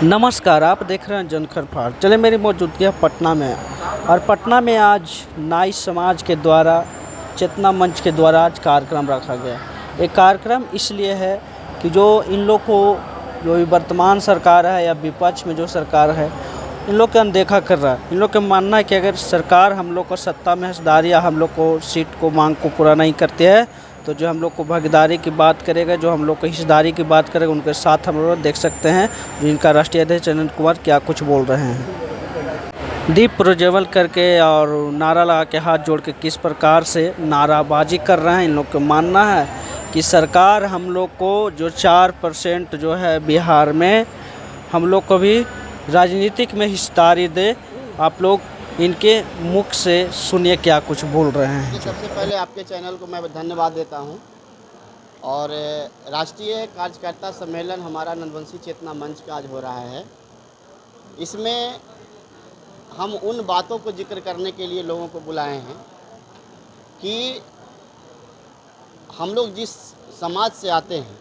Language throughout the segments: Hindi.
नमस्कार, आप देख रहे हैं जनखर फाड़। चले मेरी मौजूदगी है पटना में, और पटना में आज नाई समाज के द्वारा चेतना मंच के द्वारा आज कार्यक्रम रखा गया। ये कार्यक्रम इसलिए है कि जो इन लोग को जो वर्तमान सरकार है या विपक्ष में जो सरकार है, इन लोग को अनदेखा कर रहा है। इन लोग का मानना है कि अगर सरकार हम लोग को सत्ता में हिस्सेदारी या हम लोग को सीट को मांग को पूरा नहीं करती है, तो जो हम लोग को भागीदारी की बात करेगा, जो हम लोग को हिस्सेदारी की बात करेगा, उनके साथ हम लोग देख सकते हैं जिनका राष्ट्रीय अध्यक्ष अनंत कुमार क्या कुछ बोल रहे हैं। दीप प्रज्वल करके और नारा लगा के हाथ जोड़ के किस प्रकार से नाराबाजी कर रहे हैं। इन लोग का मानना है कि सरकार हम लोग को जो 4% जो है बिहार में, हम लोग को भी राजनीतिक में हिस्सेदारी दे। आप लोग इनके मुख से सुनिए क्या कुछ बोल रहे हैं। सबसे पहले आपके चैनल को मैं धन्यवाद देता हूं। और राष्ट्रीय कार्यकर्ता सम्मेलन हमारा नंदवंशी चेतना मंच का आज हो रहा है। इसमें हम उन बातों को जिक्र करने के लिए लोगों को बुलाए हैं कि हम लोग जिस समाज से आते हैं,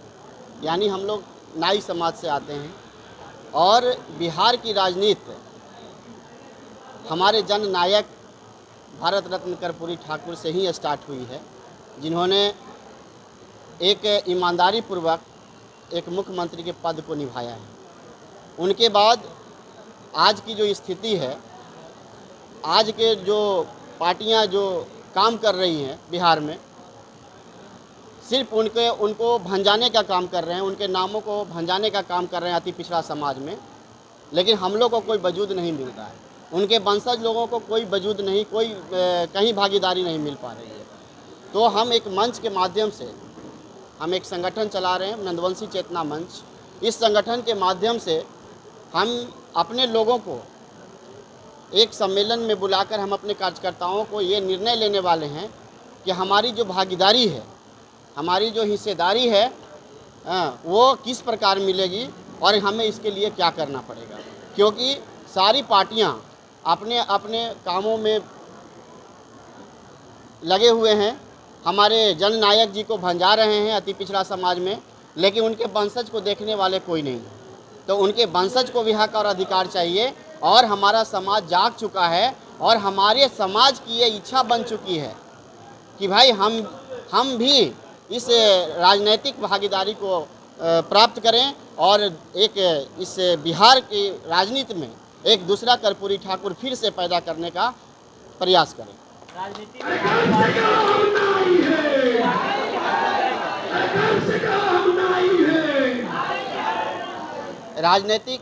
यानी हम लोग नाई समाज से आते हैं, और बिहार की राजनीति हमारे जननायक भारत रत्न कर्पूरी ठाकुर से ही स्टार्ट हुई है, जिन्होंने एक ईमानदारी पूर्वक एक मुख्यमंत्री के पद को निभाया है। उनके बाद आज की जो स्थिति है, आज के जो पार्टियां जो काम कर रही हैं बिहार में, सिर्फ उनको भंजाने का काम कर रहे हैं, उनके नामों को भंजाने का काम कर रहे हैं अति पिछड़ा समाज में। लेकिन हम लोग को कोई वजूद नहीं मिल रहा है, उनके वंशज लोगों को कोई वजूद नहीं, कोई कहीं भागीदारी नहीं मिल पा रही है। तो हम एक मंच के माध्यम से हम एक संगठन चला रहे हैं, नंदवंशी चेतना मंच। इस संगठन के माध्यम से हम अपने लोगों को एक सम्मेलन में बुलाकर हम अपने कार्यकर्ताओं को ये निर्णय लेने वाले हैं कि हमारी जो भागीदारी है, हमारी जो हिस्सेदारी है, वो किस प्रकार मिलेगी और हमें इसके लिए क्या करना पड़ेगा। क्योंकि सारी पार्टियां अपने अपने कामों में लगे हुए हैं, हमारे जननायक जी को भंजा रहे हैं अति पिछड़ा समाज में, लेकिन उनके वंशज को देखने वाले कोई नहीं। तो उनके वंशज को भी हक और अधिकार चाहिए। और हमारा समाज जाग चुका है, और हमारे समाज की ये इच्छा बन चुकी है कि भाई हम भी इस राजनीतिक भागीदारी को प्राप्त करें, और एक इस बिहार की राजनीति में एक दूसरा कर्पूरी ठाकुर फिर से पैदा करने का प्रयास करें। राजनीतिक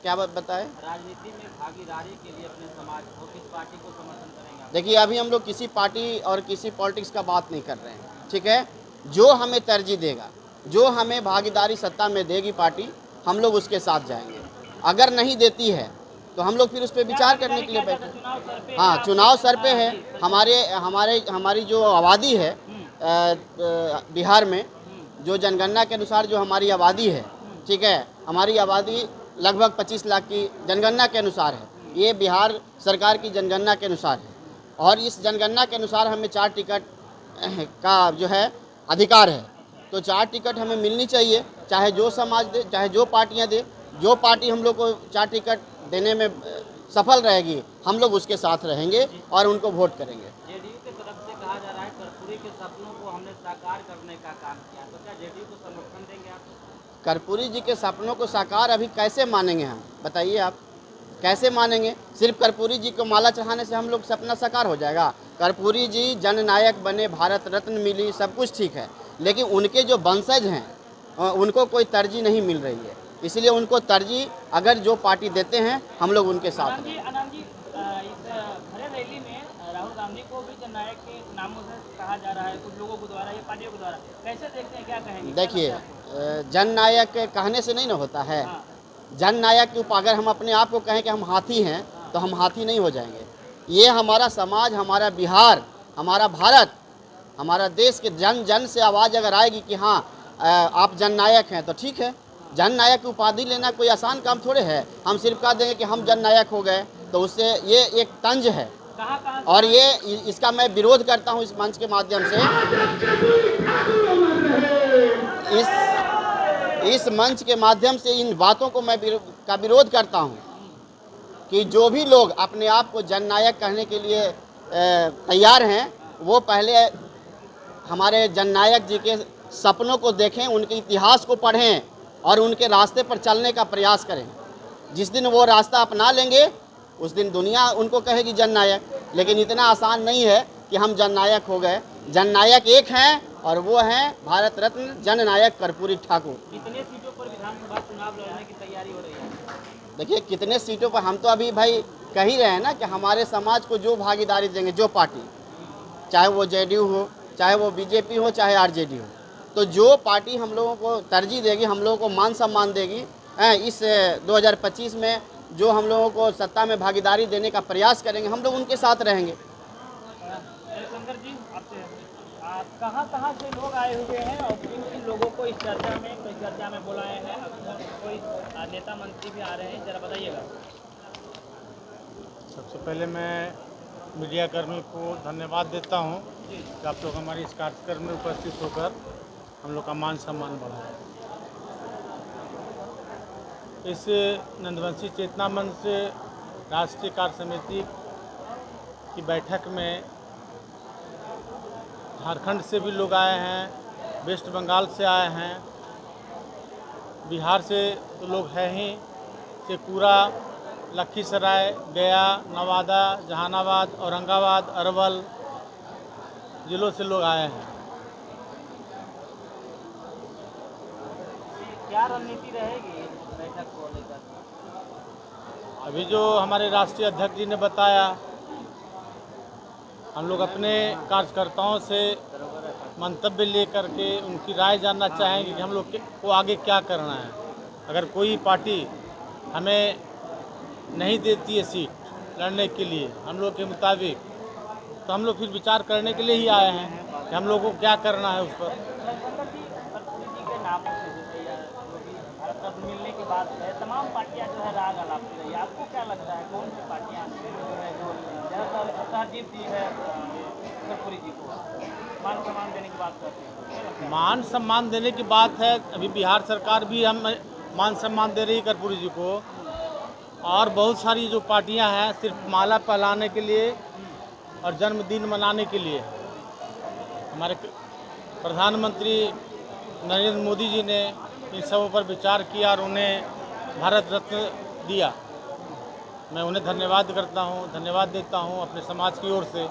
क्या बताएं? राजनीति में भागीदारी के लिए अपने समाज को किस पार्टी को समर्थन करेंगे? देखिए, अभी हम लोग किसी पार्टी और किसी पॉलिटिक्स का बात नहीं कर रहे हैं, ठीक है। जो हमें तरजीह देगा, जो हमें भागीदारी सत्ता में देगी पार्टी, हम लोग उसके साथ जाएंगे। अगर नहीं देती है तो हम लोग फिर उस पर विचार करने के लिए बैठे। हाँ, चुनाव सर पे है। हमारी जो आबादी है बिहार में, जो जनगणना के अनुसार जो हमारी आबादी है, ठीक है, हमारी आबादी लगभग 25 लाख की जनगणना के अनुसार है। ये बिहार सरकार की जनगणना के अनुसार है, और इस जनगणना के अनुसार हमें 4 टिकट का जो है अधिकार है। तो 4 टिकट हमें मिलनी चाहिए, चाहे जो समाज दे, चाहे जो पार्टियां दे। जो पार्टी हम लोग को 4 टिकट देने में सफल रहेगी, हम लोग उसके साथ रहेंगे और उनको वोट करेंगे। जेडीयू की तरफ से कहा जा रहा है कर्पूरी के सपनों को हमने साकार करने का काम किया, तो क्या जेडीयू को समर्थन देंगे आप? कर्पूरी जी के सपनों को साकार अभी कैसे मानेंगे हम, बताइए आप, कैसे मानेंगे? सिर्फ कर्पूरी जी को माला चढ़ाने से हम लोग सपना साकार हो जाएगा? कर्पूरी जी जननायक बने, भारत रत्न मिली, सब कुछ ठीक है, लेकिन उनके जो वंशज हैं उनको कोई तरजीह नहीं मिल रही है। इसलिए उनको तरजीह अगर जो पार्टी देते हैं, हम लोग उनके साथ हैं। आनंद जी, इस भरे रैली में राहुल गांधी को भी जननायक के नामों से कहा जा रहा है, कुछ लोगों के द्वारा, ये पार्टियों के द्वारा। कैसे देखते हैं, क्या कहेंगे? देखिए, जननायक कहने से नहीं ना होता है। जननायक के ऊपर अगर हम अपने आप को कहें कि हम हाथी हैं, तो हम हाथी नहीं हो जाएंगे। ये हमारा समाज, हमारा बिहार, हमारा भारत, हमारा देश के जन जन से आवाज़ अगर आएगी कि हाँ आप जननायक हैं, तो ठीक है। जननायक की उपाधि लेना कोई आसान काम थोड़े है। हम सिर्फ कह देंगे कि हम जननायक हो गए, तो उससे ये एक तंज है। और ये इसका मैं विरोध करता हूँ इस मंच के माध्यम से। इस इस मंच के माध्यम से इन बातों को मैं का विरोध करता हूं कि जो भी लोग अपने आप को जननायक कहने के लिए तैयार हैं, वो पहले हमारे जननायक जी के सपनों को देखें, उनके इतिहास को पढ़ें और उनके रास्ते पर चलने का प्रयास करें। जिस दिन वो रास्ता अपना लेंगे उस दिन दुनिया उनको कहेगी जननायक। लेकिन इतना आसान नहीं है कि हम जननायक हो गए। जननायक एक हैं और वो हैं भारत रत्न जननायक कर्पूरी ठाकुर। कितने सीटों पर विधानसभा चुनाव लड़ने की तैयारी हो रही है? देखिए कितने सीटों पर हम तो अभी भाई कह ही रहे हैं ना कि हमारे समाज को जो भागीदारी देंगे, जो पार्टी, चाहे वो जेडीयू हो, चाहे वो बीजेपी हो, चाहे आरजेडी हो, तो जो पार्टी हम लोगों को तरजीह देगी, हम लोगों को मान सम्मान देगी, इस 2025 में जो हम लोगों को सत्ता में भागीदारी देने का प्रयास करेंगे, हम लोग उनके साथ रहेंगे। जयशंकर जी, आपसे कहाँ से लोग आए हुए हैं और किन किन लोगों को इस चर्चा में बुलाए हैं? कोई नेता मंत्री भी आ रहे हैं, जरा बताइएगा। सबसे पहले मैं मीडिया कर्मी को धन्यवाद देता हूं कि आप लोग हमारे इस कार्यक्रम में उपस्थित होकर हम लोग का मान सम्मान बढ़ाएं। इस नंदवंशी चेतना मंच राष्ट्रीय कार्य समिति की बैठक में झारखंड से भी लोग आए हैं, वेस्ट बंगाल से आए हैं, बिहार से तो लोग हैं ही, शेखपुरा, लखीसराय, गया, नवादा, जहानाबाद, औरंगाबाद, अरवल जिलों से लोग आए हैं। क्या रणनीति रहेगी इस बैठक को लेकर? अभी जो हमारे राष्ट्रीय अध्यक्ष जी ने बताया, हम लोग अपने कार्यकर्ताओं से मंतव्य लेकर के उनकी राय जानना चाहेंगे कि हम लोग को आगे क्या करना है। अगर कोई पार्टी हमें नहीं देती है सीट लड़ने के लिए हम लोग के मुताबिक, तो हम लोग फिर विचार करने के लिए ही आए हैं कि हम लोग को क्या करना है उस पर। जयशंकर जी, कर्पूरी जी के नाम से भारत रत्न मिलने के बाद तमाम पार्टियां जो है राग अलापती रही। आपको क्या लगता है कौन सी पार्टियां जो है जो ज़्यादातर तरजीह दी है कर्पूरी जी को मान सम्मान देने की बात करते हैं? मान सम्मान देने की बात है, अभी बिहार सरकार भी हम मान सम्मान दे रही है कर्पूरी जी को, और बहुत सारी जो पार्टियां हैं सिर्फ माला पहनाने के लिए और जन्मदिन मनाने के लिए। हमारे प्रधानमंत्री नरेंद्र मोदी जी ने इन सबों पर विचार किया और उन्हें भारत रत्न दिया। मैं उन्हें धन्यवाद करता हूं, धन्यवाद देता हूं अपने समाज की ओर से।